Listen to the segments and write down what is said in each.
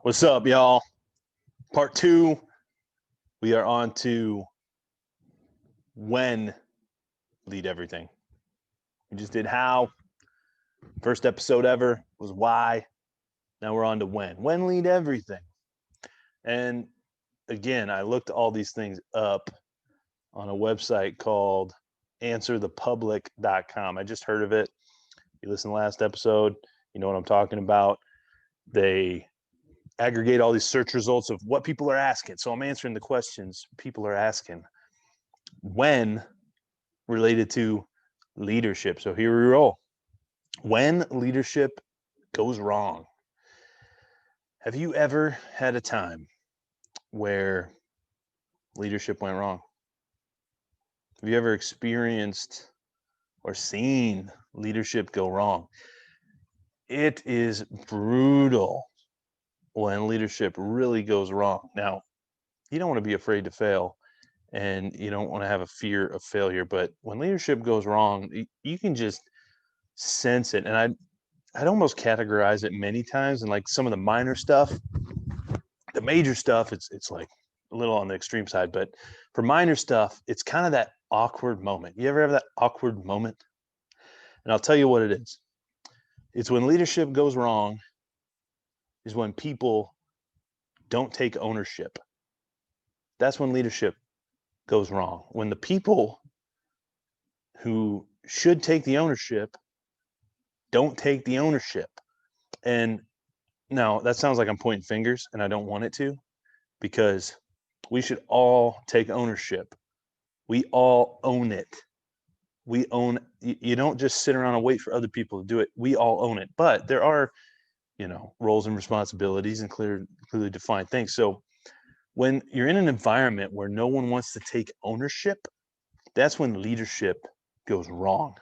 What's up, y'all? Part two. We are on to when lead everything. We just did how. First episode ever was why. Now we're on to when. When lead everything. And again, I looked all these things up on a website called answerthepublic.com. I just heard of it. You listen to the last episode, you know what I'm talking about. They aggregate all these search results of what people are asking. So I'm answering the questions people are asking when related to leadership. So here we roll. When leadership goes wrong. Have you ever had a time where leadership went wrong? Have you ever experienced or seen leadership go wrong? It is brutal when leadership really goes wrong. Now, you don't want to be afraid to fail and you don't want to have a fear of failure, but when leadership goes wrong, you can just sense it. And I'd almost categorize it many times, and like some of the minor stuff, the major stuff, it's like a little on the extreme side, but for minor stuff, it's kind of that awkward moment. You ever have that awkward moment? And I'll tell you what it is. It's when leadership goes wrong is when people don't take ownership. That's when leadership goes wrong. When the people who should take the ownership don't take the ownership. And now that sounds like I'm pointing fingers, and I don't want it to, because we should all take ownership. We all own it. We own, you don't just sit around and wait for other people to do it. We all own it. But there are, roles and responsibilities and clearly defined things. So when you're in an environment where no one wants to take ownership, that's when leadership goes wrong.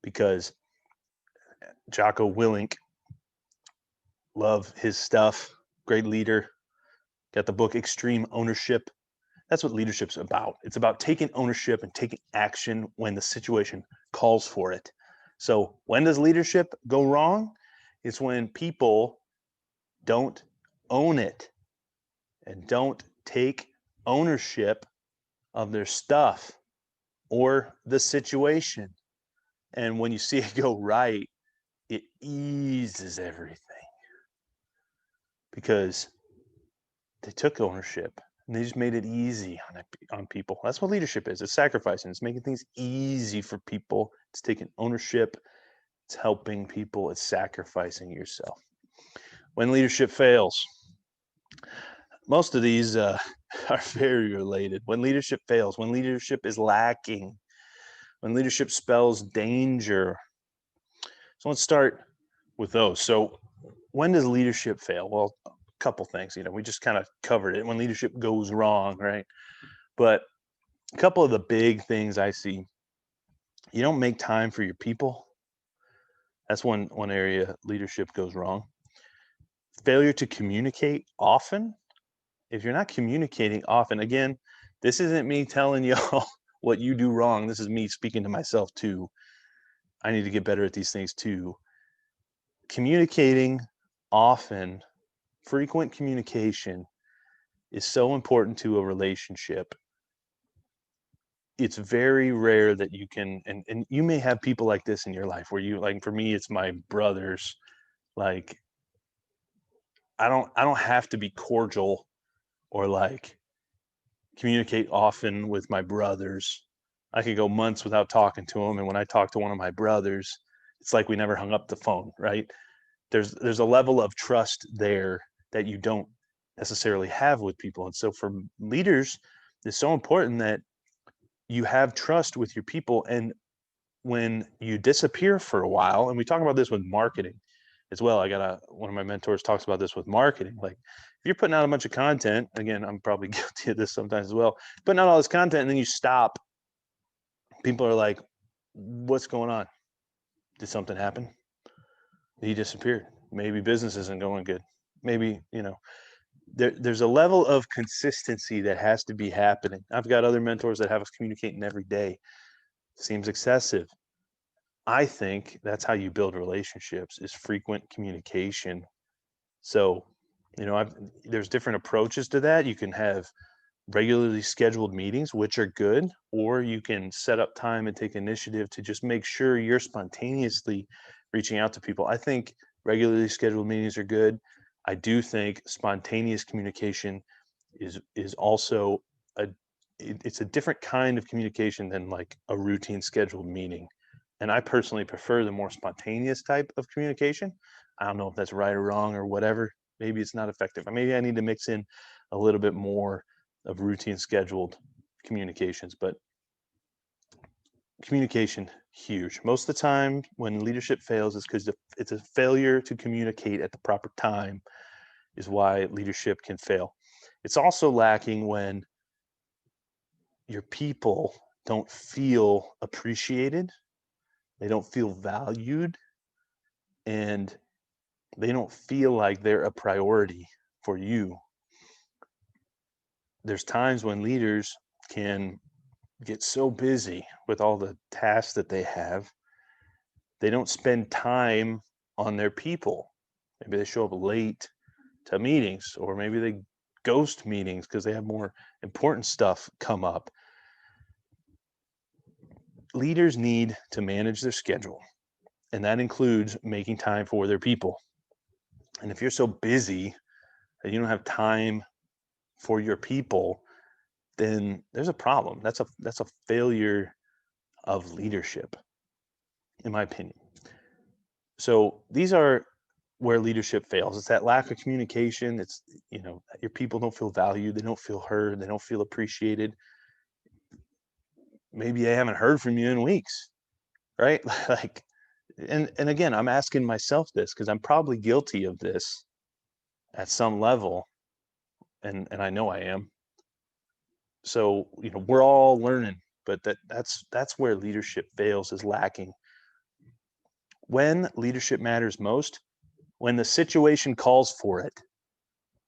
Because Jocko Willink, love his stuff, great leader, got the book Extreme Ownership. That's what leadership's about. It's about taking ownership and taking action when the situation calls for it. So when does leadership go wrong? It's when people don't own it and don't take ownership of their stuff or the situation. And when you see it go right, it eases everything because they took ownership and they just made it easy on people. That's what leadership is. It's sacrificing. It's making things easy for people. It's taking ownership. It's helping people. It's sacrificing yourself. When leadership fails, most of these are very related. When leadership fails, when leadership is lacking, when leadership spells danger. So let's start with those. So when does leadership fail? Well, a couple things. We just kind of covered it. When leadership goes wrong, right? But a couple of the big things I see, you don't make time for your people. That's one area leadership goes wrong. Failure to communicate often. If you're not communicating often, again, this isn't me telling y'all what you do wrong. This is me speaking to myself too. I need to get better at these things too. Communicating often, frequent communication is so important to a relationship. It's very rare that you can, and you may have people like this in your life where you, like, for me, it's my brothers. Like, I don't have to be cordial or like communicate often with my brothers. I could go months without talking to them, and when I talk to one of my brothers, it's like we never hung up the phone, right? There's a level of trust there that you don't necessarily have with people. And so for leaders, it's so important that you have trust with your people. And when you disappear for a while, and we talk about this with marketing as well. One of my mentors talks about this with marketing. Like, if you're putting out a bunch of content, again, I'm probably guilty of this sometimes as well, putting out all this content and then you stop, people are like, what's going on? Did something happen? He disappeared. Maybe business isn't going good. Maybe, there's a level of consistency that has to be happening. I've got other mentors that have us communicating every day. Seems excessive. I think that's how you build relationships, is frequent communication. So There's different approaches to that. You can have regularly scheduled meetings, which are good, or you can set up time and take initiative to just make sure you're spontaneously reaching out to people. I think regularly scheduled meetings are good. I do think spontaneous communication is also it's a different kind of communication than like a routine scheduled meeting. And I personally prefer the more spontaneous type of communication. I don't know if that's right or wrong or whatever. Maybe it's not effective. Maybe I need to mix in a little bit more of routine scheduled communications, but communication, huge. Most of the time when leadership fails is because it's a failure to communicate at the proper time is why leadership can fail. It's also lacking when your people don't feel appreciated, they don't feel valued, and they don't feel like they're a priority for you. There's times when leaders can get so busy with all the tasks that they have, they don't spend time on their people. Maybe they show up late to meetings, or maybe they ghost meetings because they have more important stuff come up. Leaders need to manage their schedule, and that includes making time for their people. And if you're so busy that you don't have time for your people, then there's a problem. That's a failure of leadership, in my opinion. So these are where leadership fails. It's that lack of communication. It's, your people don't feel valued, they don't feel heard, they don't feel appreciated. Maybe they haven't heard from you in weeks, right? Like, and again, I'm asking myself this because I'm probably guilty of this at some level, and I know I am. So, we're all learning, but that's where leadership fails, is lacking. When leadership matters most, when the situation calls for it,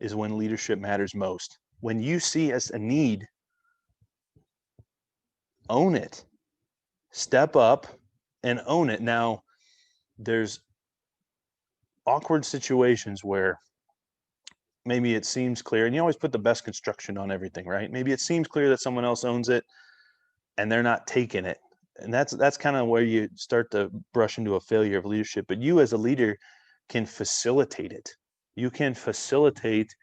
is when leadership matters most. When you see as a need, own it, step up and own it. Now, there's awkward situations where maybe it seems clear, and you always put the best construction on everything, right? Maybe it seems clear that someone else owns it and they're not taking it. And that's kind of where you start to brush into a failure of leadership. But you as a leader can facilitate it. You can facilitate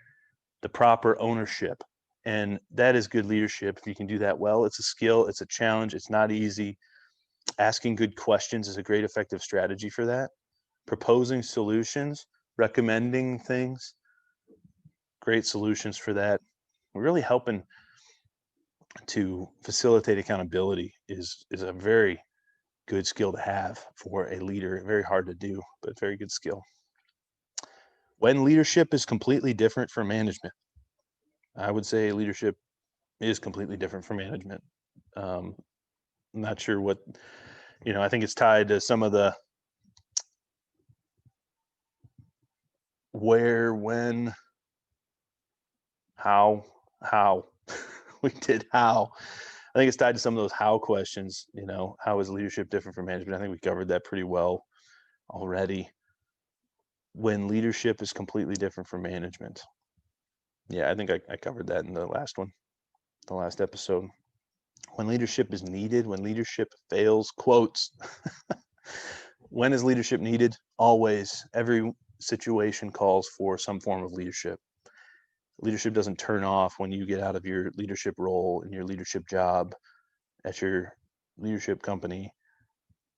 the proper ownership. And that is good leadership. If you can do that well, it's a skill, it's a challenge, it's not easy. Asking good questions is a great effective strategy for that. Proposing solutions, recommending things, great solutions for that. Really helping to facilitate accountability is a very good skill to have for a leader. Very hard to do, but very good skill. When leadership is completely different from management, I would say leadership is completely different from management. I'm not sure what, I think it's tied to some of the where, when, how we did how. I think it's tied to some of those how questions. How is leadership different from management? I think we covered that pretty well already. When leadership is completely different from management. Yeah, I think I covered that in the last one, the last episode. When leadership is needed, when leadership fails, quotes. When is leadership needed? Always. Every situation calls for some form of leadership. Leadership doesn't turn off when you get out of your leadership role in your leadership job at your leadership company.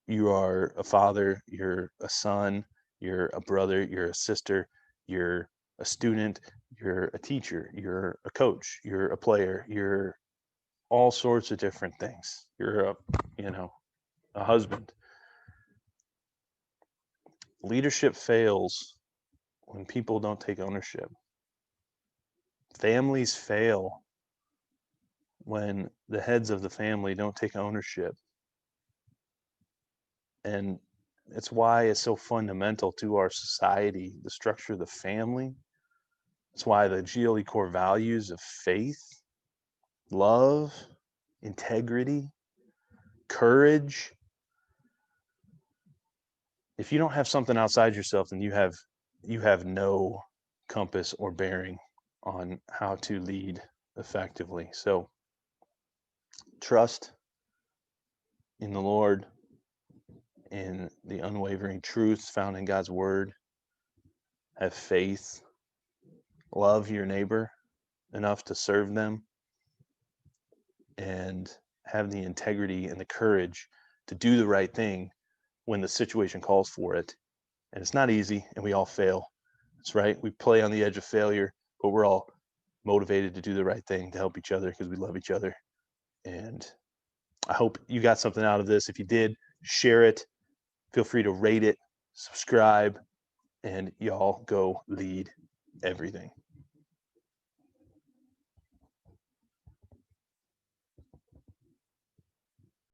You are a father, you're a son, you're a brother, you're a sister, you're a student, you're a teacher, you're a coach, you're a player, you're all sorts of different things. You're a husband. Leadership fails when people don't take ownership. Families fail when the heads of the family don't take ownership. And it's why it's so fundamental to our society, the structure of the family. It's why the GLE core values of faith, love, integrity, courage. If you don't have something outside yourself, then you have no compass or bearing on how to lead effectively. So trust in the Lord, in the unwavering truths found in God's word. Have faith. Love your neighbor enough to serve them, and have the integrity and the courage to do the right thing when the situation calls for it. And it's not easy, and we all fail. That's right. We play on the edge of failure, but we're all motivated to do the right thing to help each other because we love each other. And I hope you got something out of this. If you did, share it. Feel free to rate it, subscribe, and y'all go lead everything.